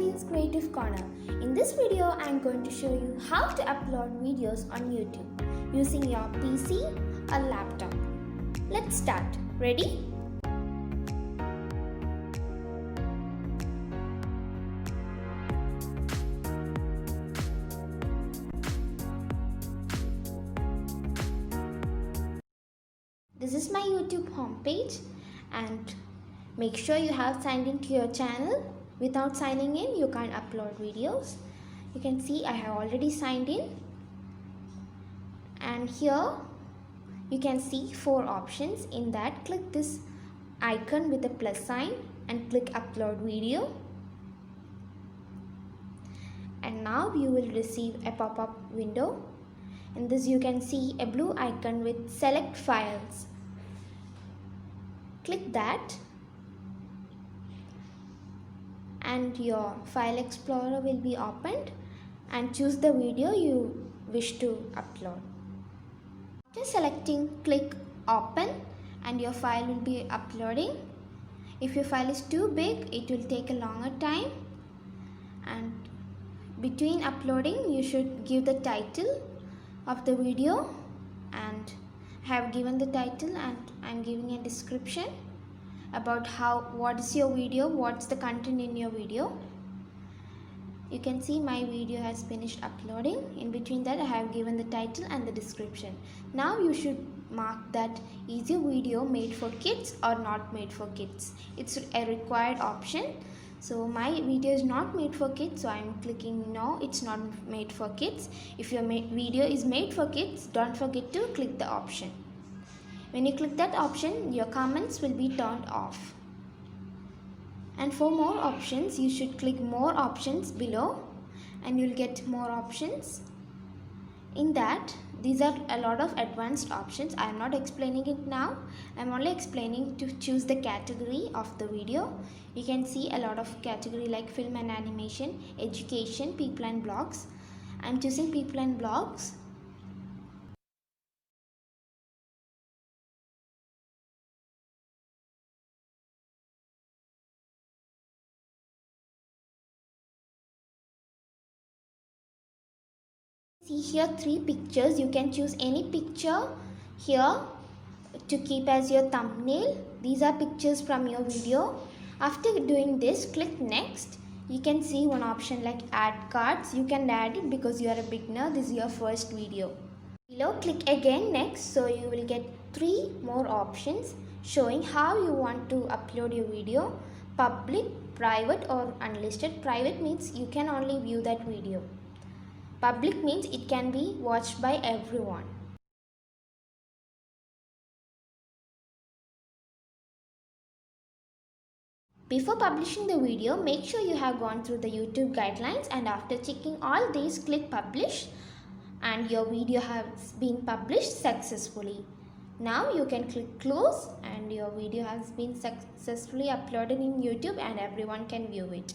Christine's Creative Corner. In this video, I am going to show you how to upload videos on YouTube using your PC or laptop. Let's start. Ready? This is my YouTube homepage, and make sure you have signed into your channel. Without signing in, you can't upload videos. You can see I have already signed in, and here you can see 4 options. In that, click this icon with a plus sign and click upload video, and now you will receive a pop-up window. In this, you can see a blue icon with select files. Click that and your file explorer will be opened, and choose the video you wish to upload. After selecting, click open and your file will be uploading. If your file is too big, it will take a longer time, and between uploading you should give the title of the video, and I have given the title and I am giving a description about what is your video, what's the content in your video. You can see my video has finished uploading. In between that, I have given the title and the description. Now you should mark that is your video made for kids or not made for kids. It's a required option. So my video is not made for kids, so I am clicking no, it's not made for kids. If your video is made for kids, don't forget to click the option. When you click that option, your comments will be turned off. And for more options, you should click more options below and you'll get more options. In that, these are a lot of advanced options. I am not explaining it now. I am only explaining to choose the category of the video. You can see a lot of category like film and animation, education, people and blogs. I am choosing people and blogs. See here 3 pictures. You can choose any picture here to keep as your thumbnail. These are pictures from your video. After doing this, click next. You can see one option like add cards. You can add it because you are a beginner. This is your first video. Below, click again next, so you will get 3 more options showing how you want to upload your video: public, private or unlisted. Private means you can only view that video. Public means it can be watched by everyone. Before publishing the video, make sure you have gone through the YouTube guidelines, and after checking all these, click publish and your video has been published successfully. Now you can click close and your video has been successfully uploaded in YouTube and everyone can view it.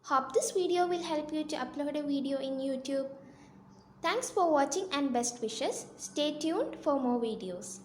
Hope this video will help you to upload a video in YouTube. Thanks for watching and best wishes. Stay tuned for more videos.